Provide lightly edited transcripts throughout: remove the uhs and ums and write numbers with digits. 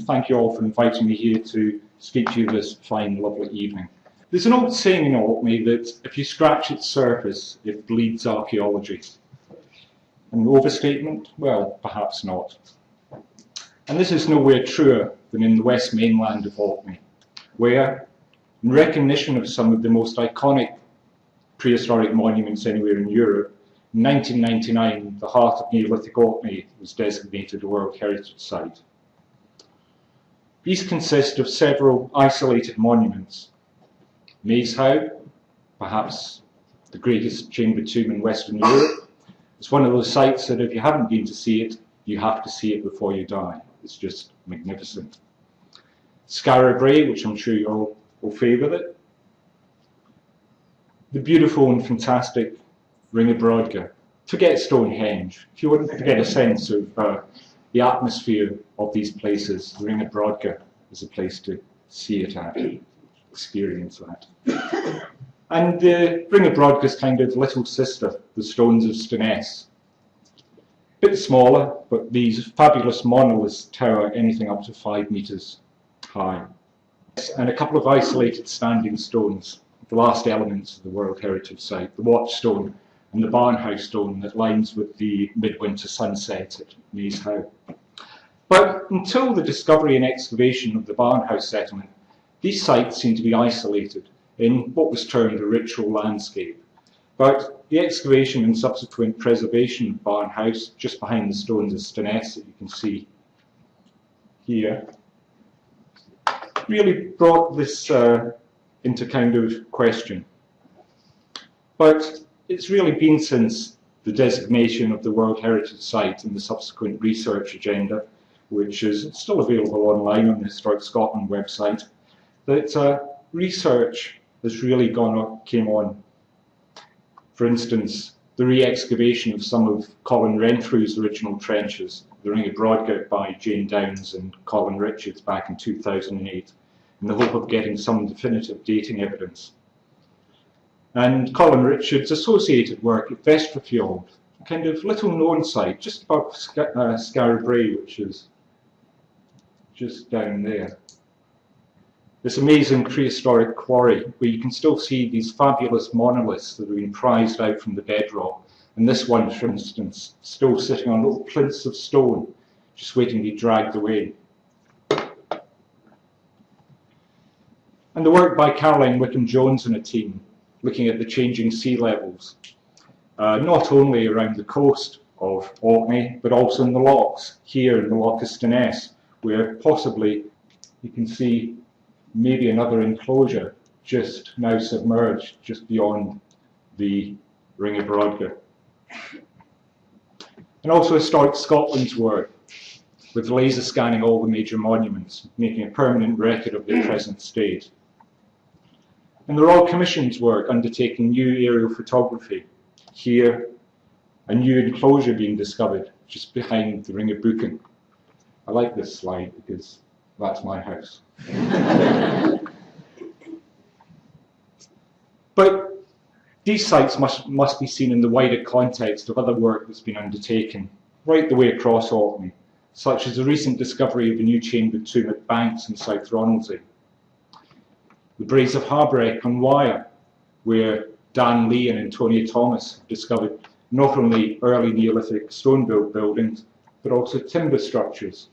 Thank you all for inviting me here to speak to you this fine, lovely evening. There's an old saying in Orkney that if you scratch its surface, it bleeds archaeology. An overstatement? Well, perhaps not. And this is nowhere truer than in the west mainland of Orkney, where, in recognition of some of the most iconic prehistoric monuments anywhere in Europe, in 1999, the heart of Neolithic Orkney was designated a World Heritage Site. These consist of several isolated monuments. Maeshowe, perhaps the greatest chamber tomb in Western Europe, it's one of those sites that if you haven't been to see it, you have to see it before you die. It's just magnificent. Scot, which I'm sure you all will favour it. The beautiful and fantastic Ring of Brodgar. Forget Stonehenge. If you want to get a sense of the atmosphere of these places, the Ring of Brodgar is a place to see it at, experience that. And the Ring of Brodgar's kind of little sister, the Stones of Stenness. A bit smaller, but these fabulous monoliths tower anything up to 5 metres high. And a couple of isolated standing stones, the last elements of the World Heritage Site, the Watchstone and the Barnhouse Stone that lines with the midwinter sunset at Maeshowe. But until the discovery and excavation of the Barnhouse settlement, these sites seem to be isolated in what was termed a ritual landscape. But the excavation and subsequent preservation of Barnhouse, just behind the Stones of Stenness that you can see here, really brought this into kind of question. But it's really been since the designation of the World Heritage Site and the subsequent research agenda, which is still available online on the Historic Scotland website, that research has really came on. For instance, the re-excavation of some of Colin Renfrew's original trenches, the Ring of Brodgar by Jane Downs and Colin Richards back in 2008, in the hope of getting some definitive dating evidence. And Colin Richards' associated work at Vestrafjord, a kind of little known site just above Scot, which is just down there. This amazing prehistoric quarry where you can still see these fabulous monoliths that have been prized out from the bedrock. And this one, for instance, still sitting on little plinths of stone, just waiting to be dragged away. And the work by Caroline Wickham-Jones and a team, looking at the changing sea levels, not only around the coast of Orkney, but also in the lochs, here in the Loch of Stenness, where possibly you can see maybe another enclosure just now submerged just beyond the Ring of Brodgar. And also Historic Scotland's work, with laser scanning all the major monuments, making a permanent record of their present state. And the Royal Commission's work undertaking new aerial photography. Here, a new enclosure being discovered just behind the Ring of Brodgar. I like this slide because that's my house. But these sites must be seen in the wider context of other work that's been undertaken right the way across Orkney, such as the recent discovery of a new chambered tomb at Banks in South Ronaldsay. The Braes of Harbrek on Wyre, where Dan Lee and Antonia Thomas discovered not only early Neolithic stone-built buildings, but also timber structures.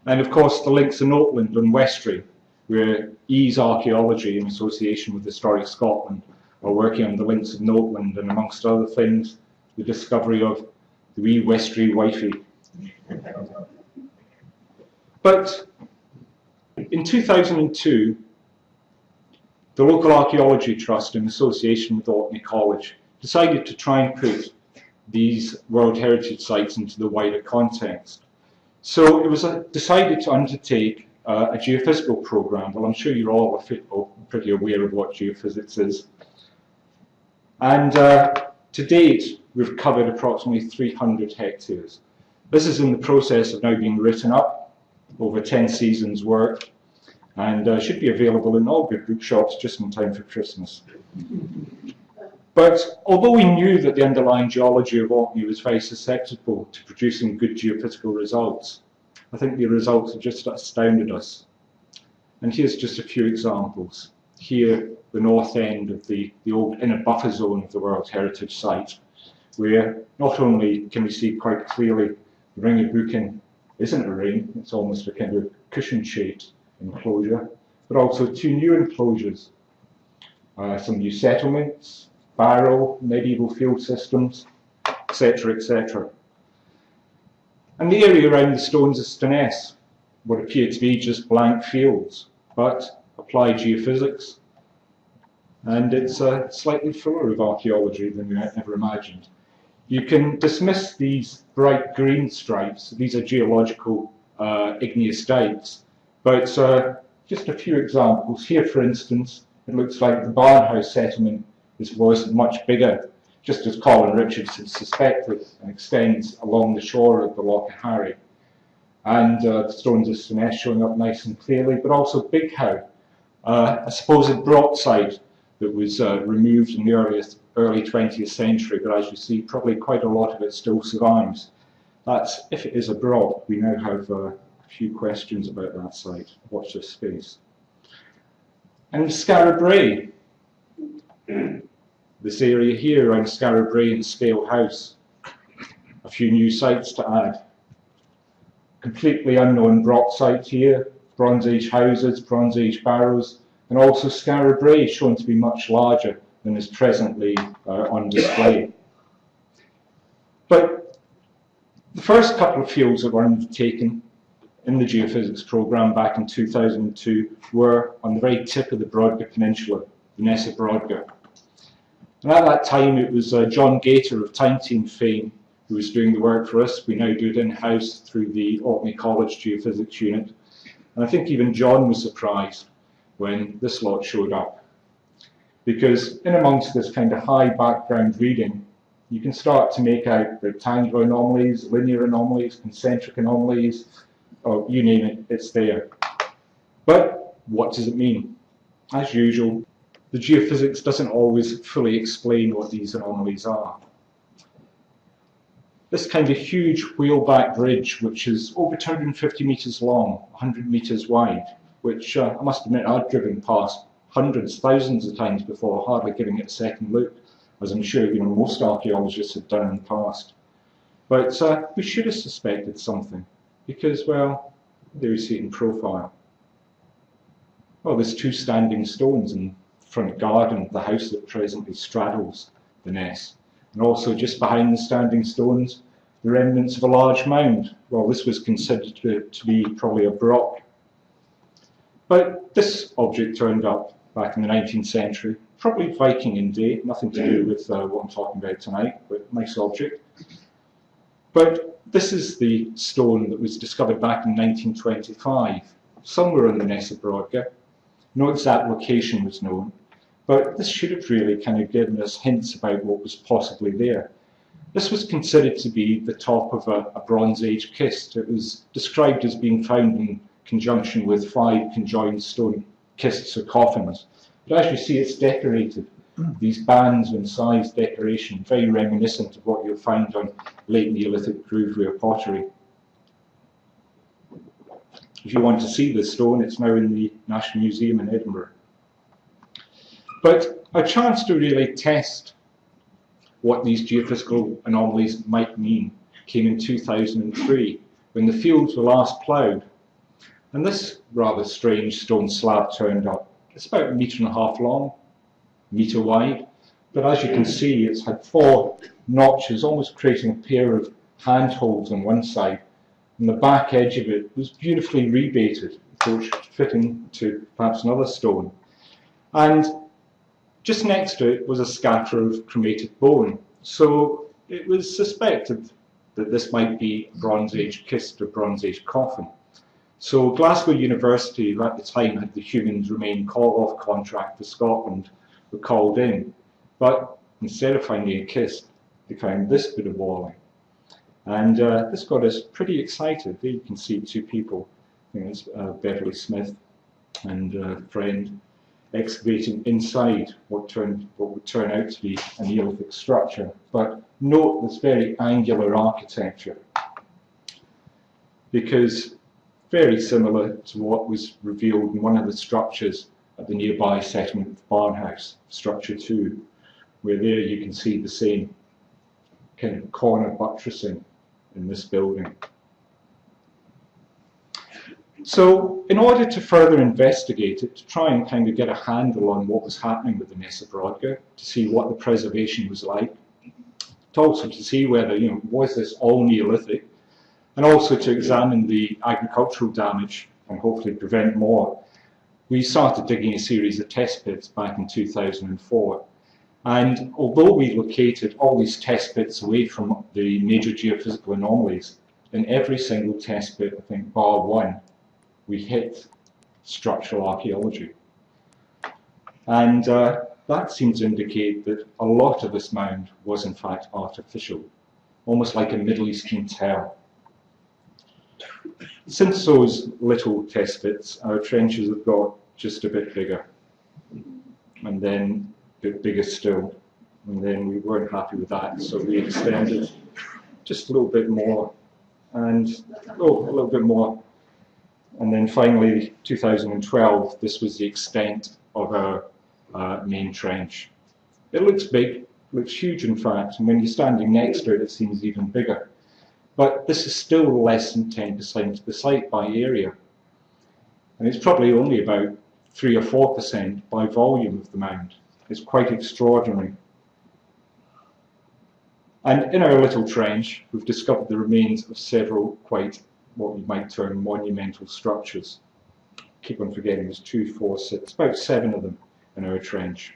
And of course the links in Oatland and Westray, where Ease Archaeology in association with Historic Scotland are working on the links of Oatland and amongst other things, the discovery of the wee Westray wifey. But in 2002, the local Archaeology Trust in association with Orkney College decided to try and put these World Heritage Sites into the wider context. So it was decided to undertake a geophysical program. Well, I'm sure you're all pretty aware of what geophysics is. And to date, we've covered approximately 300 hectares. This is in the process of now being written up, over 10 seasons' work, and should be available in all good bookshops just in time for Christmas. But although we knew that the underlying geology of Orkney was very susceptible to producing good geophysical results, I think the results have just astounded us. And here's just a few examples. Here, the north end of the old inner buffer zone of the World Heritage Site, where not only can we see quite clearly the Ring of Brodgar isn't a ring, it's almost a kind of cushion-shaped enclosure, but also two new enclosures, some new settlements, barrow, medieval field systems, etc., etc. And the area around the Stones of Stenness would appear to be just blank fields, but applied geophysics, and it's slightly fuller of archaeology than we ever imagined. You can dismiss these bright green stripes. These are geological igneous dikes, but just a few examples. Here, for instance, it looks like the Barnhouse settlement was much bigger, just as Colin Richards had suspected, and extends along the shore of the Loch of Harry. And the Stones of Stenness showing up nice and clearly, but also Big Howe, a supposed broadside that was removed in the early 20th century, but as you see, probably quite a lot of it still survives. That's, if it is a broad, we now have a few questions about that site. Watch this space. And Scarab Brae, this area here around Scarab Brae and Scale House, a few new sites to add. Completely unknown Brock site here, Bronze Age houses, Bronze Age barrows, and also Scarab Brae shown to be much larger than is presently on display. But the first couple of fields that were undertaken in the geophysics programme back in 2002 were on the very tip of the Brodgar Peninsula, the Ness of Brodgar. And at that time it was John Gator of Time Team fame who was doing the work for us. We now do it in-house through the Orkney College Geophysics Unit. And I think even John was surprised when this lot showed up. Because in amongst this kind of high background reading, you can start to make out rectangular anomalies, linear anomalies, concentric anomalies, or you name it, it's there. But what does it mean? As usual, the geophysics doesn't always fully explain what these anomalies are. This kind of huge wheelback bridge, which is over 250 metres long, 100 metres wide, which I must admit I've driven past hundreds, thousands of times before, hardly giving it a second look, as I'm sure most archaeologists have done in the past. But we should have suspected something, because, well, there you see it in profile. Well, there's two standing stones in the front garden of the house that presently straddles the Ness. And also just behind the standing stones, the remnants of a large mound. Well, this was considered to be probably a brock. But this object turned up back in the 19th century, probably Viking in date, nothing to do with what I'm talking about tonight, but nice object. But this is the stone that was discovered back in 1925, somewhere on the Ness of Brodgar. No exact location was known, but this should have really kind of given us hints about what was possibly there. This was considered to be the top of a Bronze Age kist. It was described as being found in conjunction with 5 conjoined stone kists or coffins. But as you see, it's decorated. These bands and size decoration, very reminiscent of what you'll find on late Neolithic grooveware pottery. If you want to see this stone, it's now in the National Museum in Edinburgh. But a chance to really test what these geophysical anomalies might mean came in 2003, when the fields were last ploughed. And this rather strange stone slab turned up. It's about 1.5 metres long, metre wide, but as you can see, it's had 4 notches, almost creating a pair of handholds on one side, and the back edge of it was beautifully rebaited, which fit into perhaps another stone. And just next to it was a scatter of cremated bone, so it was suspected that this might be a Bronze Age kist or Bronze Age coffin. So Glasgow University at the time had the Humans Remain call-off contract for Scotland were called in, but instead of finding a kist, they found this bit of walling. And this got us pretty excited. There you can see 2 people, I think it's Beverly Smith and a friend, excavating inside what would turn out to be a Neolithic structure. But note this very angular architecture, because very similar to what was revealed in one of the structures at the nearby settlement of Barnhouse, Structure 2, where there you can see the same kind of corner buttressing in this building. So in order to further investigate it, to try and kind of get a handle on what was happening with the Ness of Brodgar, to see what the preservation was like, to also to see whether, was this all Neolithic, and also to examine the agricultural damage and hopefully prevent more, we started digging a series of test pits back in 2004. And although we located all these test pits away from the major geophysical anomalies, in every single test pit, I think bar one, we hit structural archaeology. And that seems to indicate that a lot of this mound was in fact artificial, almost like a Middle Eastern tell. Since those little test pits, our trenches have got just a bit bigger, and then a bit bigger still, and then we weren't happy with that, so we extended just a little bit more, and a little bit more. And then finally, 2012, this was the extent of our main trench. It looks big, looks huge in fact, and when you're standing next to it, it seems even bigger. But this is still less than 10% of the site by area. And it's probably only about 3 or 4% by volume of the mound. It's quite extraordinary. And in our little trench, we've discovered the remains of several quite what you might term monumental structures. Keep on forgetting there's 2, 4, 6, about 7 of them in our trench.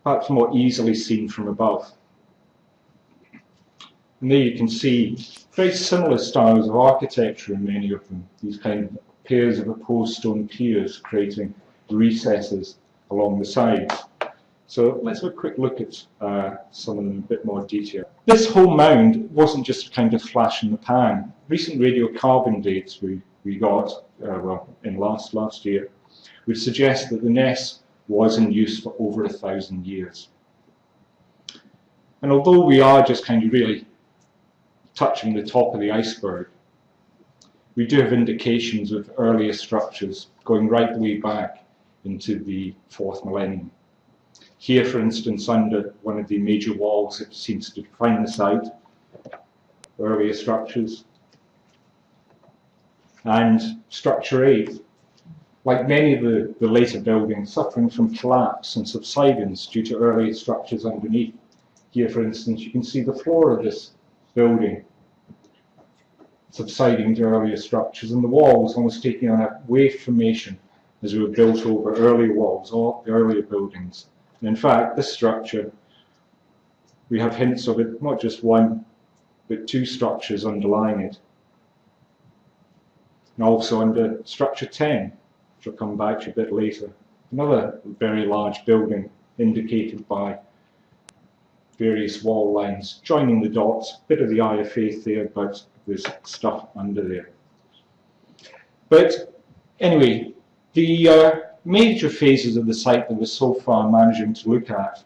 Perhaps more easily seen from above. And there you can see very similar styles of architecture in many of them, these kind of pairs of opposed stone piers creating recesses along the sides. So let's have a quick look at some of them in a bit more detail. This whole mound wasn't just a kind of flash in the pan. Recent radiocarbon dates we got, in last year, would suggest that the Ness was in use for over 1,000 years. And although we are just kind of really touching the top of the iceberg, we do have indications of earlier structures going right the way back into the 4th millennium. Here, for instance, under one of the major walls that seems to define the site, earlier structures. And structure 8, like many of the later buildings, suffering from collapse and subsidence due to earlier structures underneath. Here, for instance, you can see the floor of this building subsiding to earlier structures, and the walls almost taking on a wave formation as we were built over earlier walls or earlier buildings. And in fact, this structure, we have hints of it, not just one, but 2 structures underlying it. And also under structure 10, which I'll come back to a bit later, another very large building indicated by various wall lines joining the dots, a bit of the eye of faith there, but there's stuff under there. But anyway, the major phases of the site that we're so far managing to look at.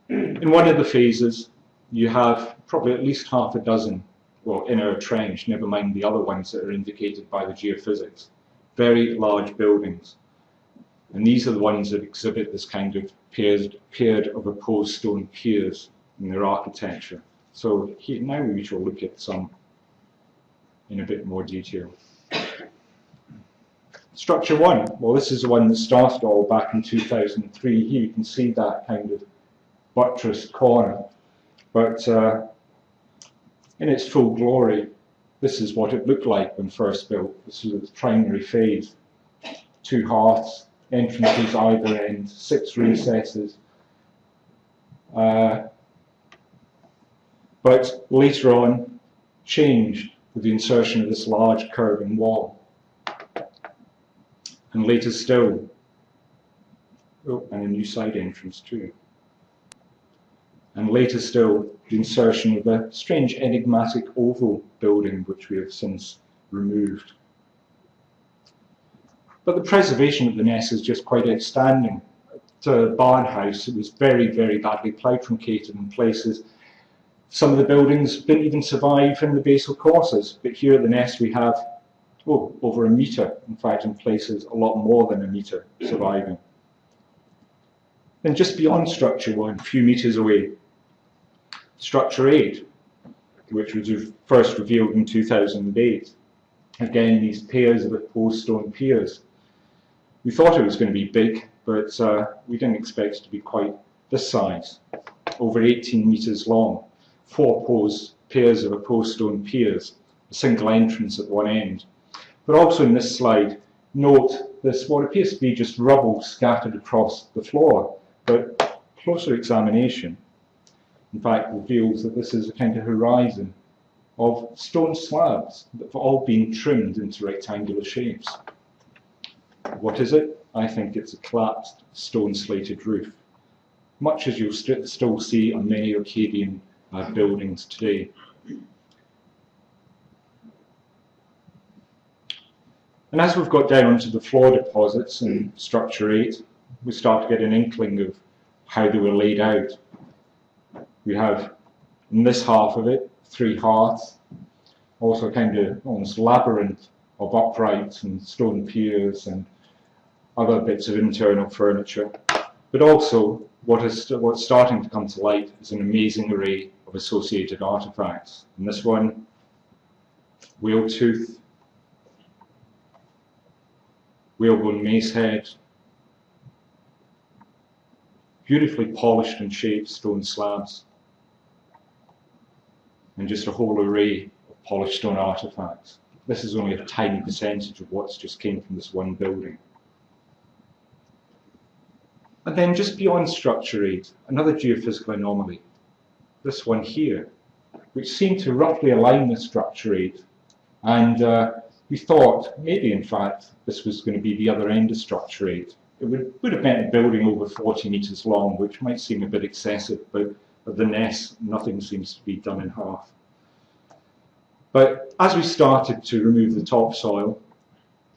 In one of the phases, you have probably at least half a dozen, well, in our trench, never mind the other ones that are indicated by the geophysics, very large buildings. And these are the ones that exhibit this kind of paired of opposed stone piers in their architecture. So here, now we shall look at some in a bit more detail. Structure 1, well, this is the one that started all back in 2003. Here you can see that kind of buttressed corner, but in its full glory, this is what it looked like when first built. This was its primary phase. 2 hearths, entrances either end, 6 recesses. But later on, changed with the insertion of this large curving wall. And later still, and a new side entrance too. And later still, the insertion of a strange enigmatic oval building, which we have since removed. But the preservation of the Ness is just quite outstanding. To Barn House, it was very, very badly plough truncated in places. Some of the buildings didn't even survive in the basal courses, but here at the Ness we have over a metre, in fact in places a lot more than a metre surviving. Then just beyond structure 1, a few metres away, structure 8, which was first revealed in 2008. Again, these piers of opposed stone piers. We thought it was going to be big, but we didn't expect it to be quite this size. Over 18 metres long, 4 pairs of opposed stone piers, a single entrance at one end. But also in this slide, note this what appears to be just rubble scattered across the floor, but closer examination, in fact, reveals that this is a kind of horizon of stone slabs that have all been trimmed into rectangular shapes. What is it? I think it's a collapsed stone slated roof, much as you'll still see on many Orcadian buildings today. And as we've got down onto the floor deposits in structure 8, we start to get an inkling of how they were laid out. We have, in this half of it, 3 hearths, also a kind of almost labyrinth of uprights and stone piers and other bits of internal furniture. But also, what's starting to come to light is an amazing array of associated artefacts. In this one, whale tooth, whalebone mace head, beautifully polished and shaped stone slabs, and just a whole array of polished stone artefacts. This is only a tiny percentage of what's just came from this one building. And then just beyond structure 8, another geophysical anomaly, this one here, which seemed to roughly align with structure 8. And we thought maybe in fact this was going to be the other end of structure 8. It would have meant a building over 40 metres long, which might seem a bit excessive, but of the Ness, nothing seems to be done in half. But as we started to remove the topsoil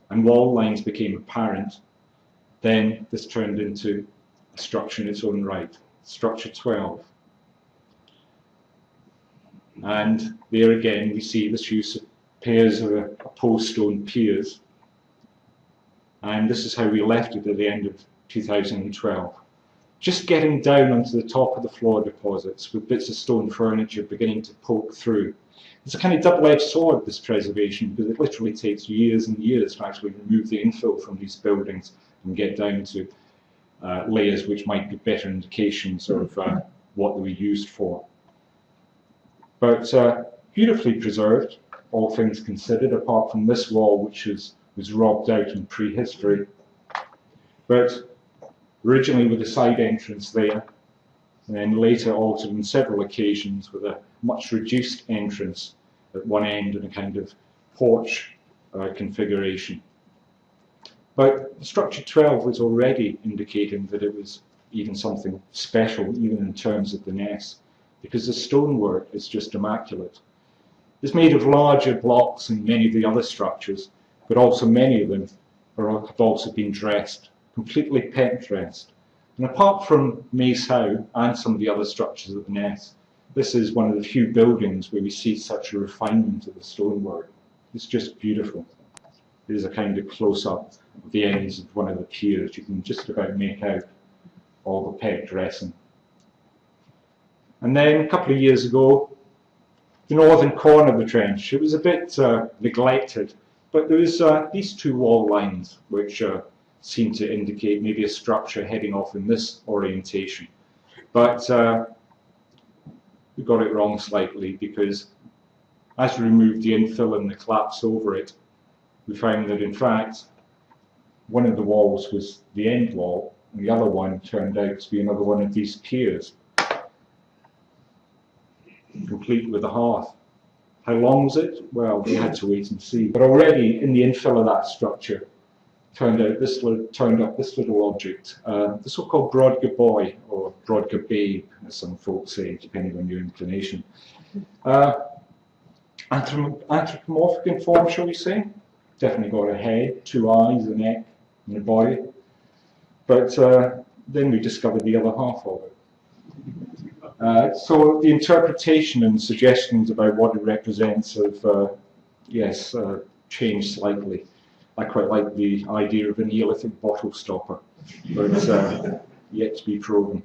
and wall lines became apparent, then this turned into a structure in its own right, structure 12. And there again we see this use of pairs of opposed stone piers. And this is how we left it at the end of 2012. Just getting down onto the top of the floor deposits with bits of stone furniture beginning to poke through. It's a kind of double-edged sword, this preservation, because it literally takes years and years to actually remove the infill from these buildings and get down to layers which might be better indications of what they were used for. But beautifully preserved, all things considered, apart from this wall which was robbed out in prehistory. But originally with a side entrance there, and then later altered on several occasions with a much reduced entrance at one end and a kind of porch configuration. But structure 12 was already indicating that it was even something special, even in terms of the Ness, because the stonework is just immaculate. It's made of larger blocks than many of the other structures, but also many of them have also been dressed, completely pet dressed. And apart from Maeshowe and some of the other structures of the Ness, this is one of the few buildings where we see such a refinement of the stonework. It's just beautiful. There's a kind of close-up of the ends of one of the piers. You can just about make out all the pet dressing. And then a couple of years ago, the northern corner of the trench, it was a bit neglected, but there was these 2 wall lines which seem to indicate maybe a structure heading off in this orientation. But we got it wrong slightly, because as we removed the infill and the collapse over it, we found that in fact one of the walls was the end wall and the other one turned out to be another one of these piers, complete with a hearth. How long was it? Well, we had to wait and see. But already in the infill of that structure turned up this little object, the so-called Brodgar boy, or Brodgar babe, as some folks say, depending on your inclination. Anthropomorphic in form, shall we say? Definitely got a head, 2 eyes, a neck, and a boy. But then we discovered the other half of it. So the interpretation and suggestions about what it represents have, yes, changed slightly. I quite like the idea of a Neolithic bottle stopper, but yet to be proven.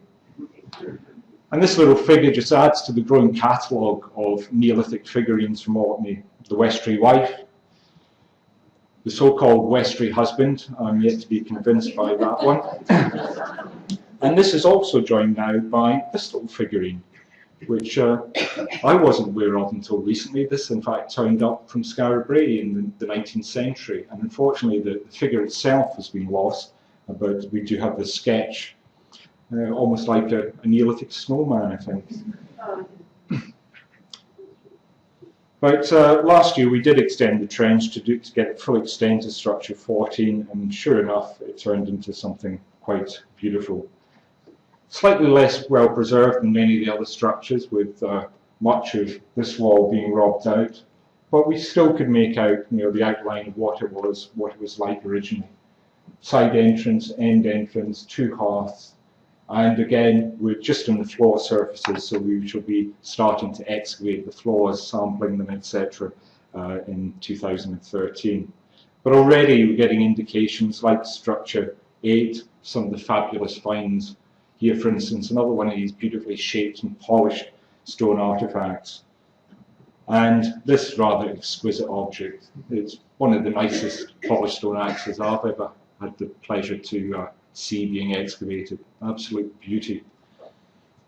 And this little figure just adds to the growing catalogue of Neolithic figurines from Orkney. The Westray wife, the so-called Westray husband, I'm yet to be convinced by that one. And this is also joined now by this little figurine, which I wasn't aware of until recently. This, in fact, turned up from Skara Brae in the 19th century, and unfortunately the figure itself has been lost, but we do have the sketch, almost like a Neolithic snowman, I think. But last year we did extend the trench to get a full extent of structure 14, and sure enough it turned into something quite beautiful. Slightly less well preserved than many of the other structures, with much of this wall being robbed out, but we still could make out, the outline of what it was like originally. Side entrance, end entrance, 2 hearths, and again we're just on the floor surfaces, so we shall be starting to excavate the floors, sampling them, etc. In 2013. But already we're getting indications like structure 8, some of the fabulous finds. Here, for instance, another one of these beautifully shaped and polished stone artifacts. And this rather exquisite object, it's one of the nicest polished stone axes I've ever had the pleasure to see being excavated. Absolute beauty.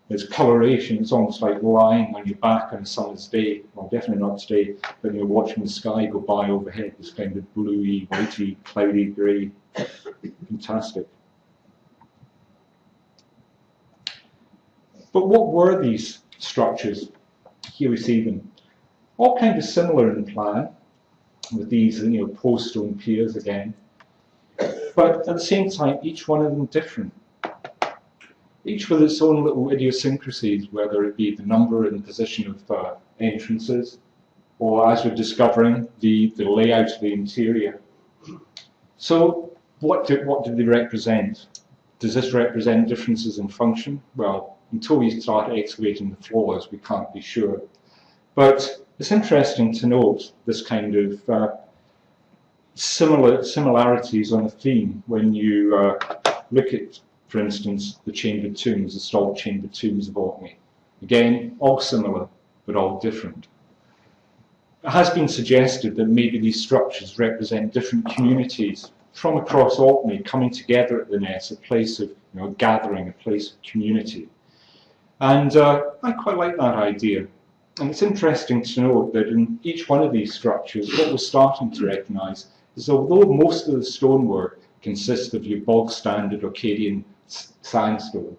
Its coloration is almost like lying on your back on a summer's day. Well, definitely not today, but you're watching the sky go by overhead, this kind of bluey, whitey, cloudy grey. Fantastic. But what were these structures? Here we see them. All kind of similar in plan, with these post stone piers again. But at the same time, each one of them different. Each with its own little idiosyncrasies, whether it be the number and position of entrances, or as we're discovering, the layout of the interior. So what do they represent? Does this represent differences in function? Well, until we start excavating the floors, we can't be sure. But it's interesting to note this kind of similarities on a theme when you look at, for instance, the chambered tombs, the stalled chambered tombs of Orkney. Again, all similar, but all different. It has been suggested that maybe these structures represent different communities from across Orkney coming together at the Ness, a place of gathering, a place of community. And I quite like that idea. And it's interesting to note that in each one of these structures, what we're starting to recognise is although most of the stonework consists of your bog standard Orcadian sandstone,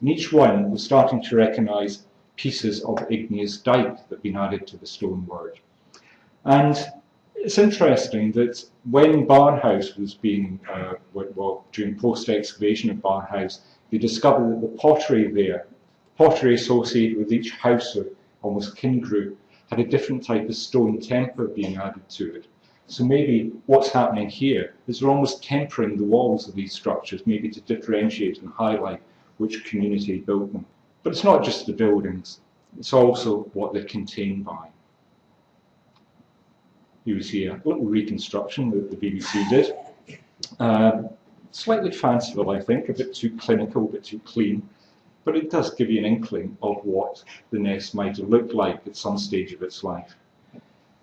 in each one we're starting to recognise pieces of igneous dike that have been added to the stonework. And it's interesting that when Barnhouse was being, during post-excavation of Barnhouse, they discovered that the pottery there, pottery associated with each house or almost kin group, had a different type of stone temper being added to it. So maybe what's happening here is they're almost tempering the walls of these structures, maybe to differentiate and highlight which community built them. But it's not just the buildings, it's also what they're contained by. You see a little reconstruction that the BBC did. Slightly fanciful, I think, a bit too clinical, a bit too clean. But it does give you an inkling of what the Ness might have looked like at some stage of its life.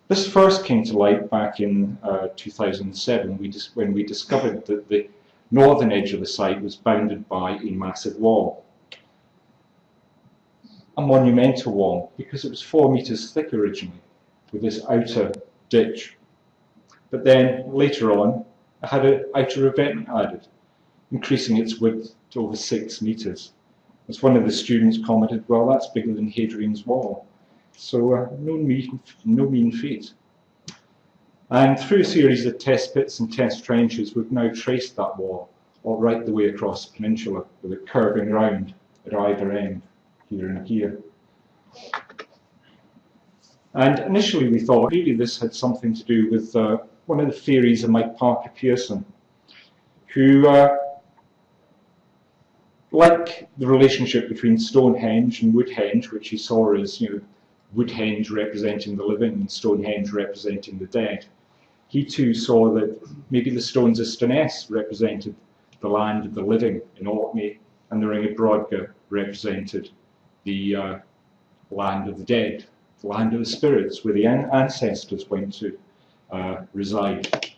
This first came to light back in 2007 when we discovered that the northern edge of the site was bounded by a massive wall. A monumental wall, because it was 4 meters thick originally, with this outer ditch. But then later on, it had an outer revetment added, increasing its width to over 6 meters. As one of the students commented, well, that's bigger than Hadrian's Wall. So no mean feat. And through a series of test pits and test trenches, we've now traced that wall all right the way across the peninsula, with it curving round at either end, here and here. And initially we thought really this had something to do with one of the theories of Mike Parker Pearson, who, like the relationship between Stonehenge and Woodhenge, which he saw as, Woodhenge representing the living and Stonehenge representing the dead, he too saw that maybe the Stones of Stenness represented the land of the living in Orkney, and the Ring of Brodgar represented the land of the dead, the land of the spirits, where the ancestors went to reside.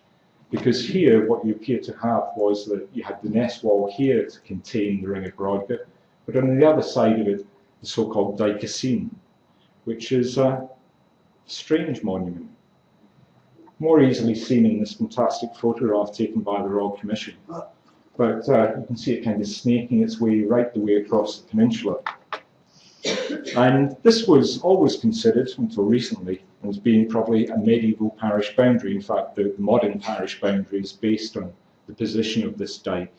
Because here, what you appear to have was that you had the nest wall here to contain the Ring of Brodgar, but on the other side of it, the so-called Dyke of Sean, which is a strange monument, more easily seen in this fantastic photograph taken by the Royal Commission. But you can see it kind of snaking its way right the way across the peninsula. And this was always considered, until recently, as being probably a medieval parish boundary. In fact, the modern parish boundary is based on the position of this dyke.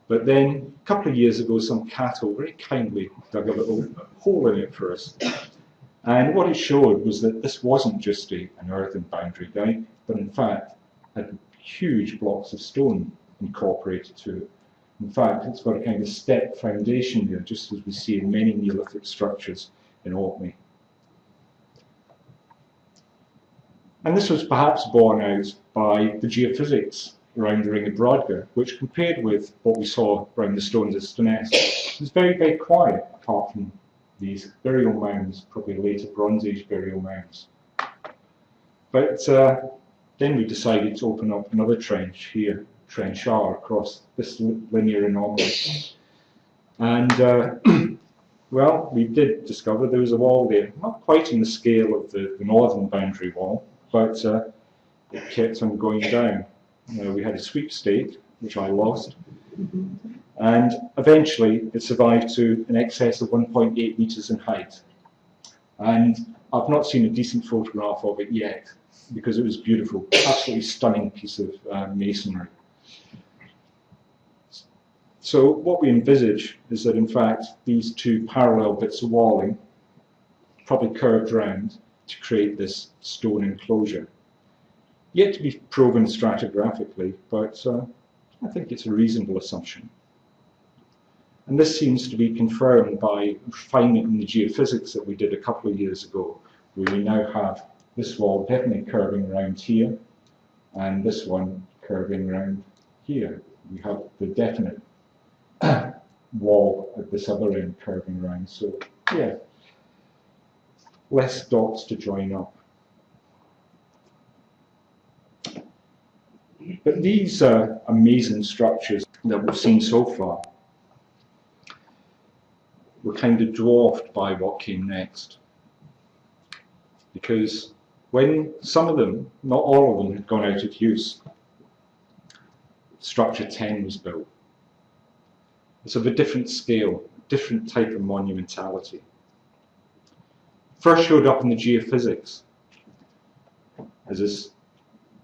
But then, a couple of years ago, some cattle very kindly dug a little hole in it for us. And what it showed was that this wasn't just an earthen boundary dyke, but in fact had huge blocks of stone incorporated to it. In fact, it's got a kind of step foundation there, just as we see in many Neolithic structures in Orkney. And this was perhaps borne out by the geophysics around the Ring of Brodgar, which, compared with what we saw around the Stones of Stenness, was very, very quiet, apart from these burial mounds, probably later Bronze Age burial mounds. But then we decided to open up another trench here, Trench R, across this linear anomaly. And well, we did discover there was a wall there, not quite in the scale of the northern boundary wall, but it kept on going down. We had a sweepstake, which I lost, and eventually it survived to an excess of 1.8 meters in height. And I've not seen a decent photograph of it yet, because it was beautiful, absolutely stunning piece of masonry. So what we envisage is that, in fact, these two parallel bits of walling probably curved round to create this stone enclosure. Yet to be proven stratigraphically, but I think it's a reasonable assumption. And this seems to be confirmed by refinement in the geophysics that we did a couple of years ago, where we now have this wall definitely curving around here, and this one curving around here. We have the definite wall at this other end curving around. So, yeah, less dots to join up. But these amazing structures that we've seen so far were kind of dwarfed by what came next. Because when some of them, not all of them, had gone out of use, Structure 10 was built. It's of a different scale, different type of monumentality. First showed up in the geophysics as this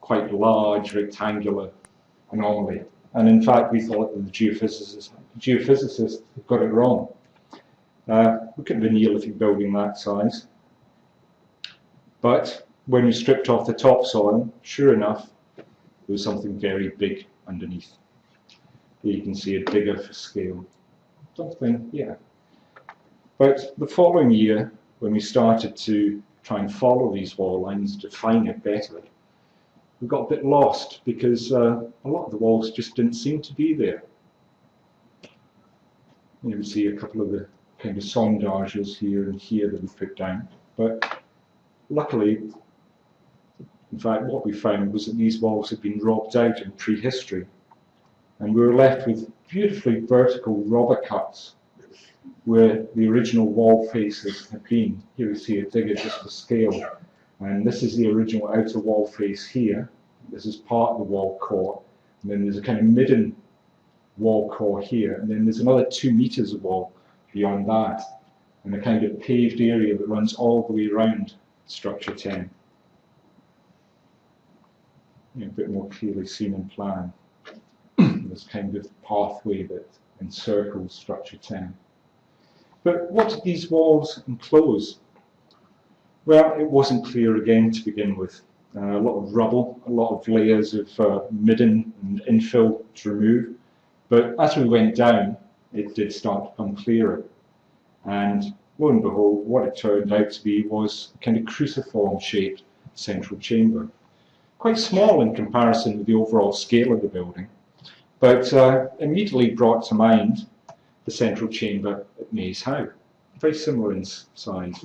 quite large rectangular anomaly, and in fact we thought that the geophysicists had got it wrong. Look at the Neolithic building that size. But when we stripped off the topsoil, sure enough, there was something very big underneath. Here you can see a digger for scale. Something, yeah. But the following year, when we started to try and follow these wall lines, define it better, we got a bit lost because a lot of the walls just didn't seem to be there. You can see a couple of the kind of sondages here and here that we put down. But luckily, in fact, what we found was that these walls had been robbed out in prehistory. And we were left with beautifully vertical robber cuts where the original wall faces had been. Here we see a digger just to scale. And this is the original outer wall face here. This is part of the wall core. And then there's a kind of midden wall core here. And then there's another 2 meters of wall beyond that. And a kind of paved area that runs all the way around Structure 10. A bit more clearly seen in plan. This kind of pathway that encircles Structure 10. But what did these walls enclose? Well, it wasn't clear again to begin with. A lot of rubble, a lot of layers of midden and infill to remove. But as we went down, it did start to become clearer. And lo and behold, what it turned out to be was a kind of cruciform-shaped central chamber. Quite small in comparison with the overall scale of the building, but immediately brought to mind the central chamber at Maeshowe, very similar in size.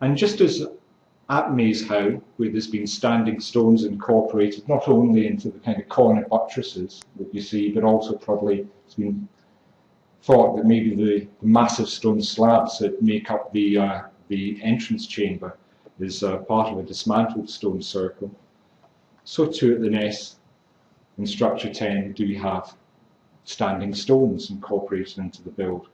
And just as at Maeshowe, where there's been standing stones incorporated not only into the kind of corner buttresses that you see, but also probably it's been thought that maybe the massive stone slabs that make up the entrance chamber is part of a dismantled stone circle. So too at the Ness in structure 10 do we have standing stones incorporated into the build.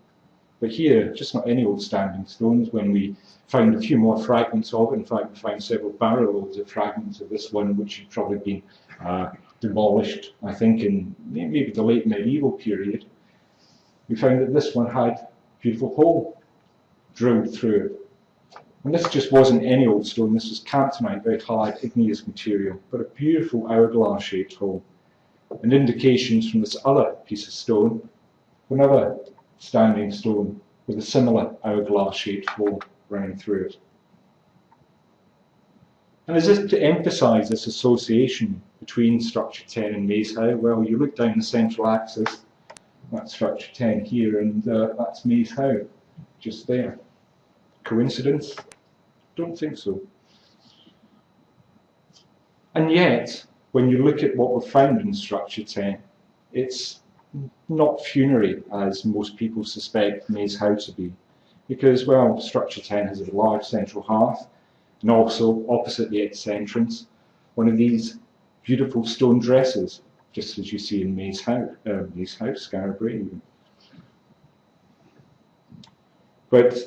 But here, just not any old standing stones. When we found a few more fragments of it, in fact we found several barrel loads of fragments of this one which had probably been demolished, I think in maybe the late medieval period, we found that this one had a beautiful hole drilled through it. And this just wasn't any old stone, this was camptonite, very hard igneous material, but a beautiful hourglass shaped hole. And indications from this other piece of stone, another standing stone with a similar hourglass shaped hole running through it. And as if to emphasise this association between structure 10 and Maeshowe, well, you look down the central axis, that's structure 10 here, and that's Maeshowe, just there. Coincidence? Don't think so. And yet, when you look at what we've found in structure 10, it's not funerary, as most people suspect Maeshowe to be. Because, well, structure 10 has a large central hearth, and also, opposite the its entrance, one of these beautiful stone dresses, just as you see in Maeshowe, Scarborough even. But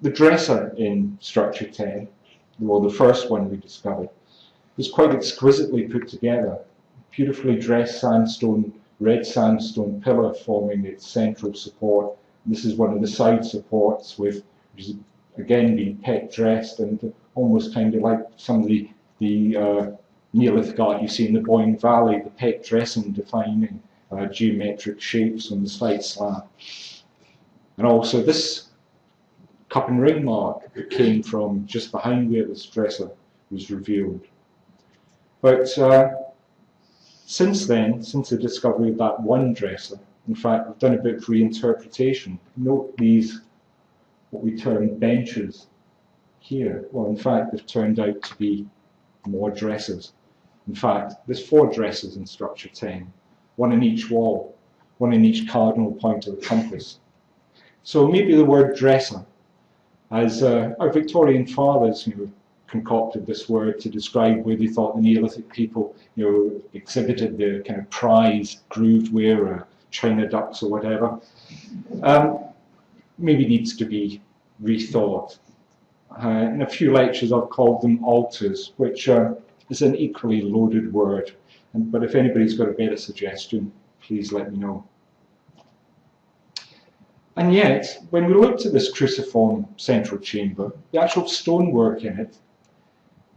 the dresser in structure 10, well, the first one we discovered, was quite exquisitely put together. Beautifully dressed sandstone, red sandstone pillar forming its central support. And this is one of the side supports, which has again been peck dressed and almost kind of like some of the Neolithic art you see in the Boyne Valley, the peck dressing defining geometric shapes on the side slab. And also this cup and ring mark that came from just behind where this dresser was revealed. But since then, since the discovery of that one dresser, in fact, we've done a bit of reinterpretation. Note these, what we term benches here. Well, in fact, they've turned out to be more dressers. In fact, there's 4 dressers in structure 10, one in each wall, one in each cardinal point of the compass. So maybe the word dresser, as our Victorian fathers concocted this word to describe where they thought the Neolithic people exhibited their kind of prized grooved ware or china ducks or whatever, maybe needs to be rethought. In a few lectures I've called them altars, which is an equally loaded word, but if anybody's got a better suggestion, please let me know. And yet, when we looked at this cruciform central chamber, the actual stonework in it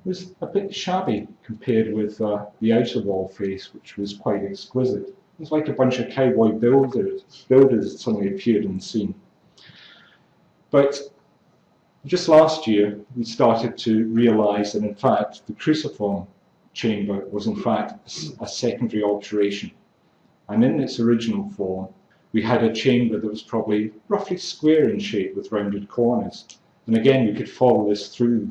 was a bit shabby compared with the outer wall face, which was quite exquisite. It was like a bunch of cowboy builders that suddenly appeared on the scene. But just last year, we started to realise that in fact the cruciform chamber was in fact a secondary alteration. And in its original form, we had a chamber that was probably roughly square in shape with rounded corners. And again, we could follow this through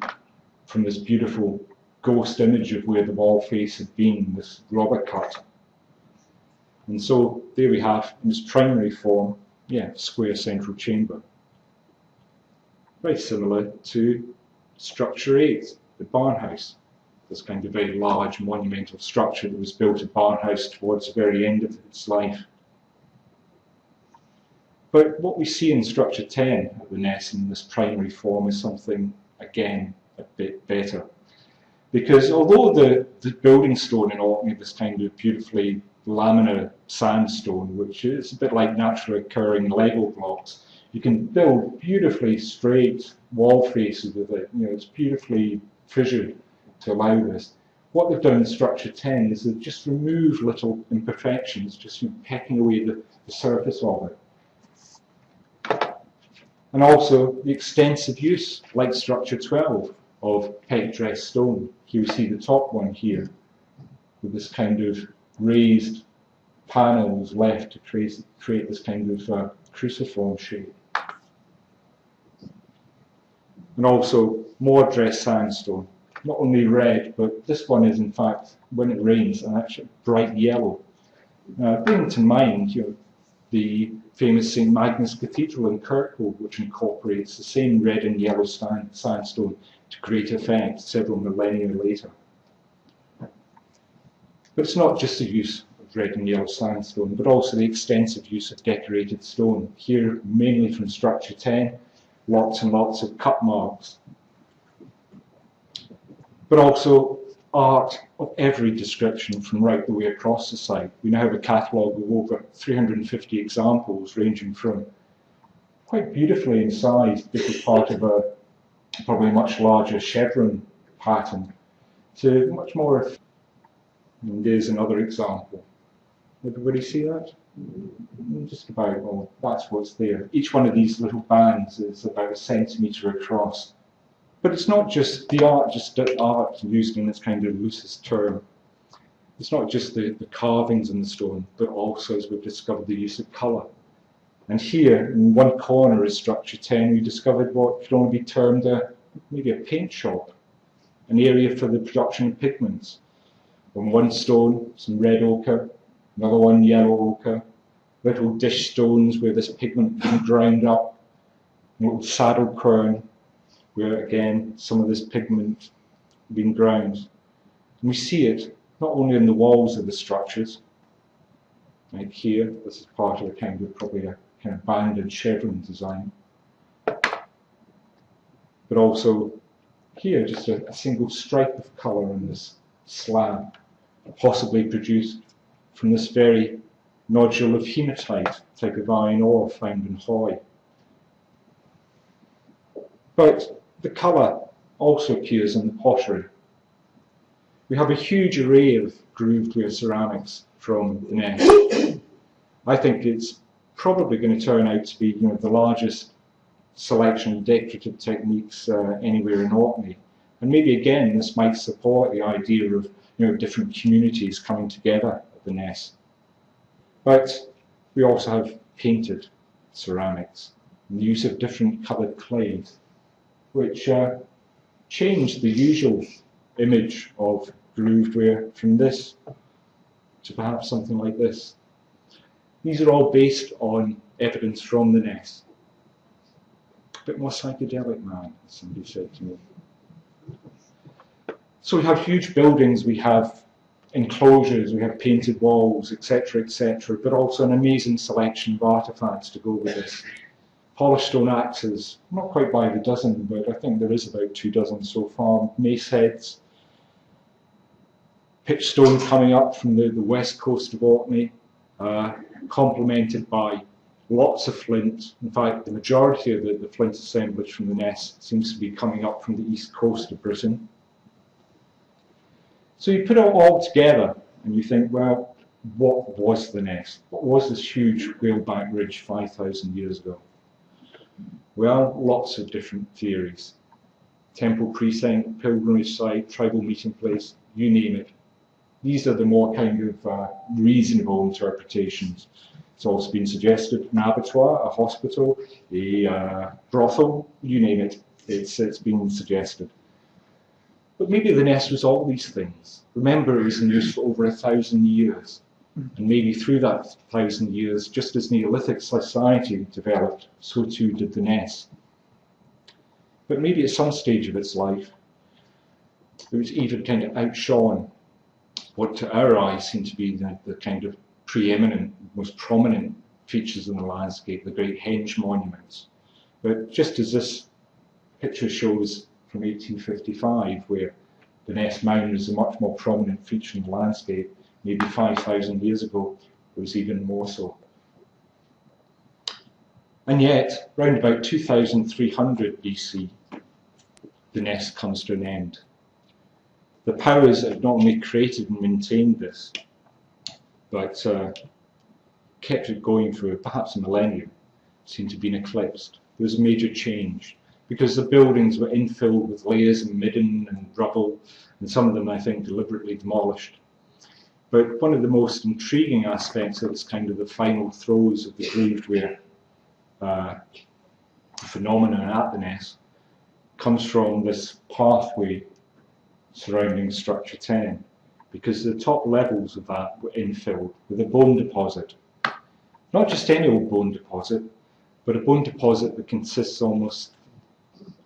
from this beautiful ghost image of where the wall face had been, this robber cut. And so there we have, in its primary form, square central chamber. Very similar to structure 8, the barn house. This kind of very large monumental structure that was built at barn house towards the very end of its life. But what we see in structure 10 at the Ness in this primary form is something, again, a bit better. Because although the building stone in Orkney, this kind of beautifully laminar sandstone, which is a bit like naturally occurring Lego blocks, You can build beautifully straight wall faces with it. You know, it's beautifully fissured to allow this. What they've done in structure 10 is they've just removed little imperfections, just pecking away the surface of it. And also the extensive use, like structure 12, of peg dressed stone. You see the top one here, with this kind of raised panels left to create this kind of cruciform shape. And also more dressed sandstone, not only red, but this one is in fact, when it rains, an actually bright yellow. Bring to mind, you know, the famous St Magnus Cathedral in Kirkwood, which incorporates the same red and yellow sandstone to great effect several millennia later. But it's not just the use of red and yellow sandstone, but also the extensive use of decorated stone. Here, mainly from structure 10, lots and lots of cut marks. But also art of every description from right the way across the site. We now have a catalogue of over 350 examples, ranging from quite beautifully incised, this is part of a probably much larger chevron pattern, to much more. And there's another example. Everybody see that? Just about, well, that's what's there. Each one of these little bands is about 1 centimetre across. But it's not just the art, art used in its kind of loosest term. It's not just the carvings in the stone, but also, as we've discovered, the use of colour. And here, in one corner of structure 10, we discovered what could only be termed maybe a paint shop, an area for the production of pigments. On one stone, some red ochre, another one yellow ochre, little dish stones where this pigment can ground up, a little saddle quern, where again some of this pigment being ground. And we see it not only in the walls of the structures, like here, this is part of a kind of probably a kind of banded chevron design, but also here just a single stripe of colour on this slab, possibly produced from this very nodule of hematite, type of iron ore found in Hoy. But the colour also appears in the pottery. We have a huge array of grooved ware ceramics from the Ness. I think it's probably going to turn out to be, you know, the largest selection of decorative techniques anywhere in Orkney. And maybe again this might support the idea of, you know, different communities coming together at the Ness. But we also have painted ceramics, and the use of different coloured clays, which changed the usual image of grooved ware from this to perhaps something like this. These are all based on evidence from the Ness. A bit more psychedelic, man, somebody said to me. So we have huge buildings, we have enclosures, we have painted walls, etc., but also an amazing selection of artefacts to go with this. Polished stone axes, not quite by the dozen, but I think there is about 2 dozen so far. Mace heads, pitch stone coming up from the west coast of Orkney, complemented by lots of flint. In fact, the majority of the flint assemblage from the Ness seems to be coming up from the east coast of Britain. So you put it all together and you think, well, what was the Ness? What was this huge whaleback ridge 5,000 years ago? Well, lots of different theories. Temple precinct, pilgrimage site, tribal meeting place, you name it. These are the more kind of reasonable interpretations. It's also been suggested an abattoir, a hospital, a brothel, you name it, it's been suggested. But maybe the Ness was all these things. Remember, it was in use for over 1,000 years. And maybe through that 1,000 years, just as Neolithic society developed, so too did the Ness. But maybe at some stage of its life, it was even kind of outshone what to our eyes seemed to be the kind of preeminent, most prominent features in the landscape, the great henge monuments. But just as this picture shows from 1855, where the Ness Mound is a much more prominent feature in the landscape, maybe 5,000 years ago, it was even more so. And yet, round about 2300 BC, the Ness comes to an end. The powers that have not only created and maintained this, but kept it going for perhaps a millennium, seem to have been eclipsed. There was a major change, because the buildings were infilled with layers of midden and rubble, and some of them, I think, deliberately demolished. But one of the most intriguing aspects of this kind of the final throes of the grooved ware phenomenon at the Ness comes from this pathway surrounding structure 10, because the top levels of that were infilled with a bone deposit. Not just any old bone deposit, but a bone deposit that consists almost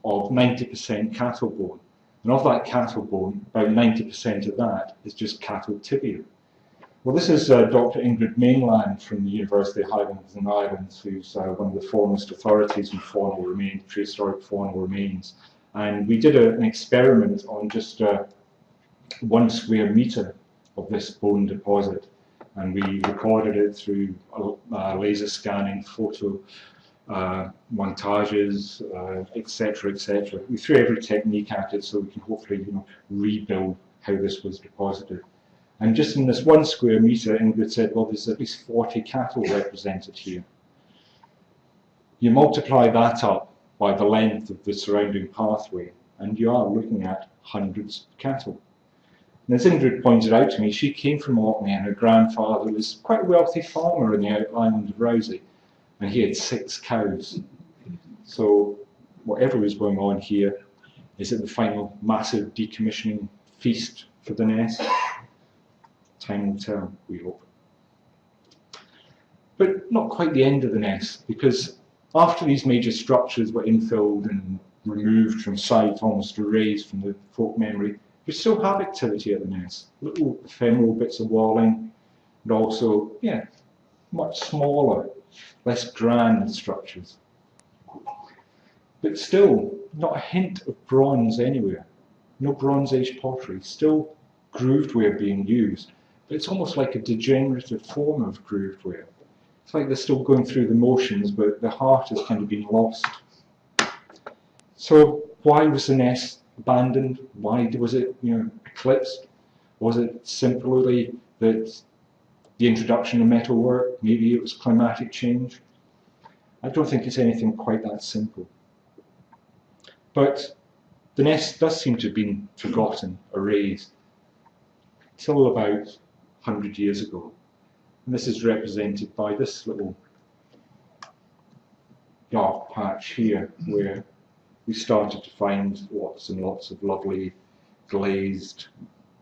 of 90% cattle bone. And of that cattle bone, about 90% of that is just cattle tibia. Well, this is Dr. Ingrid Mainland from the University of Highlands and Islands, who's one of the foremost authorities in faunal remains, prehistoric faunal remains. And we did an experiment on just 1 square metre of this bone deposit. And we recorded it through laser scanning, photo montages, etc., etc. We threw every technique at it so we can hopefully, rebuild how this was deposited. And just in this 1 square metre, Ingrid said, well, there's at least 40 cattle represented here. You multiply that up by the length of the surrounding pathway, and you are looking at hundreds of cattle. And as Ingrid pointed out to me, she came from Orkney, and her grandfather was quite a wealthy farmer in the island of Rousey, and he had 6 cows. So whatever was going on here, is it the final massive decommissioning feast for the Ness? Time will tell, we hope. But not quite the end of the Ness, because after these major structures were infilled and removed from sight, almost erased from the folk memory, we still have activity at the Ness. Little ephemeral bits of walling, and also, much smaller, less grand structures. But still, not a hint of bronze anywhere. No Bronze Age pottery, still grooved ware being used. But it's almost like a degenerative form of grooved ware. It's like they're still going through the motions, but the heart has kind of been lost. So why was the Ness abandoned? Why was it, eclipsed? Was it simply that the introduction of metalwork? Maybe it was climatic change? I don't think it's anything quite that simple. But the Ness does seem to have been forgotten, erased, till about 100 years ago. And this is represented by this little dark patch here, where we started to find lots and lots of lovely glazed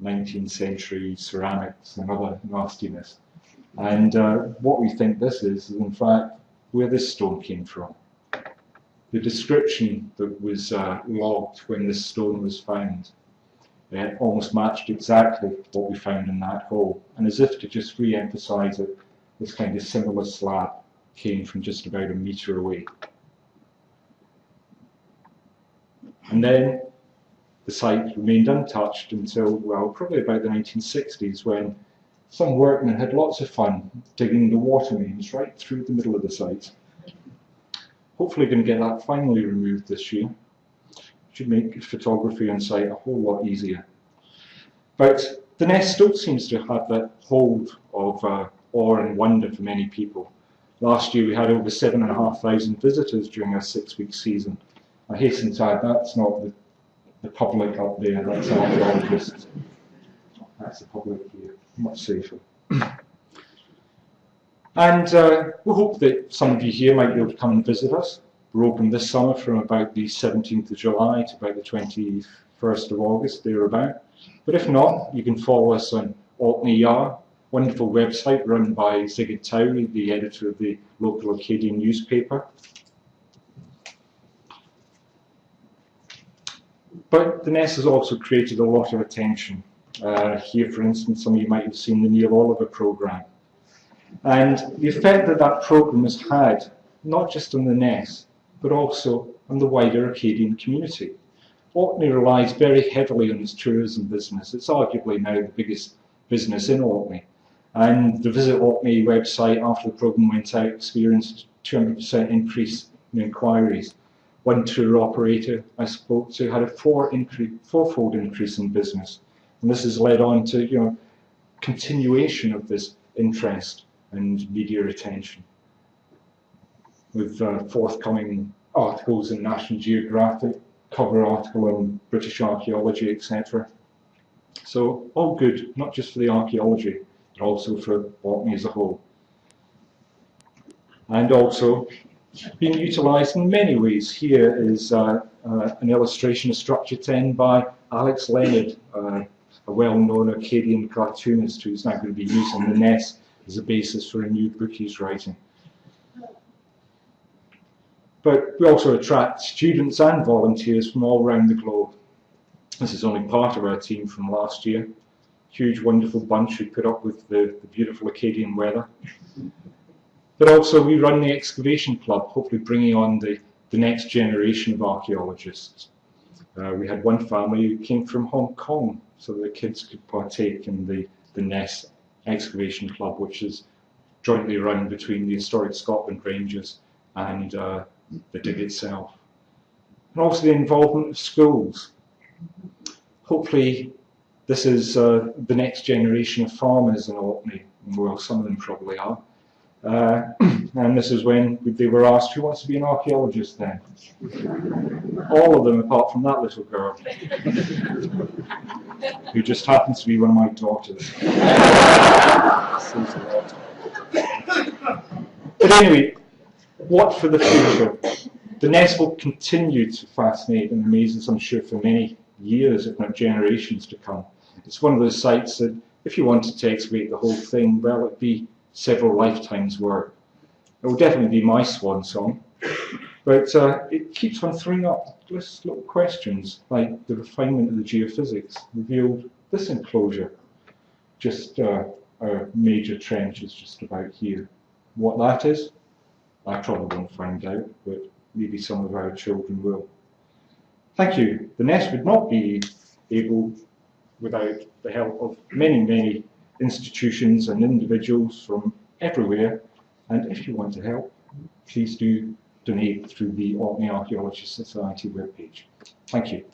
19th century ceramics and other nastiness. And what we think this is in fact where this stone came from. The description that was logged when this stone was found almost matched exactly what we found in that hole. And as if to just re-emphasize it, this kind of similar slab came from just about a metre away. And then the site remained untouched until, well, probably about the 1960s, when some workmen had lots of fun digging the water mains right through the middle of the site. Hopefully going to get that finally removed this year. Should make photography on site a whole lot easier. But the Ness still seems to have that hold of awe and wonder for many people. Last year we had over 7,500 visitors during our 6-week season. I hasten to add that's not the public up there, that's archaeologists. That's the public here, much safer. And we hope that some of you here might be able to come and visit us. We're open this summer from about the 17th of July to about the 21st of August, thereabout. But if not, you can follow us on Orkneyjar, wonderful website run by Sigurd Towley, the editor of the local Acadian newspaper. But the Ness has also created a lot of attention. Here, for instance, some of you might have seen the Neil Oliver programme. And the effect that that programme has had, not just on the Ness, but also on the wider Acadian community. Orkney relies very heavily on its tourism business. It's arguably now the biggest business in Orkney. And the Visit Orkney website, after the programme went out, experienced 200% increase in inquiries. One tour operator I spoke to had a fourfold increase in business, and this has led on to continuation of this interest and media attention, with forthcoming articles in National Geographic, cover article on British archaeology, etc. So all good, not just for the archaeology, but also for Orkney as a whole. And also being utilised in many ways. Here is an illustration of Structure 10 by Alex Leonard, a well-known Acadian cartoonist who's now going to be using the Ness as a basis for a new book he's writing. But we also attract students and volunteers from all around the globe. This is only part of our team from last year. Huge, wonderful bunch who put up with the beautiful Acadian weather. But also we run the Excavation Club, hopefully bringing on the next generation of archaeologists. We had one family who came from Hong Kong, so the kids could partake in the Ness Excavation Club, which is jointly run between the Historic Scotland Rangers and the dig itself. And also the involvement of schools. Hopefully this is the next generation of farmers in Orkney, well, some of them probably are. And this is when they were asked, who wants to be an archaeologist then? All of them, apart from that little girl, who just happens to be one of my daughters. But anyway, what for the future? The Ness will continue to fascinate and amaze us, I'm sure, for many years, if not generations to come. It's one of those sites that, if you wanted to excavate the whole thing, well, it'd be several lifetimes' work. It will definitely be my swan song, but it keeps on throwing up little questions, like the refinement of the geophysics revealed this enclosure, just our major trench is just about here. What that is, I probably won't find out, but maybe some of our children will. Thank you. The Ness would not be able without the help of many, many institutions and individuals from everywhere, and if you want to help, please do donate through the Orkney Archaeology Society webpage. Thank you.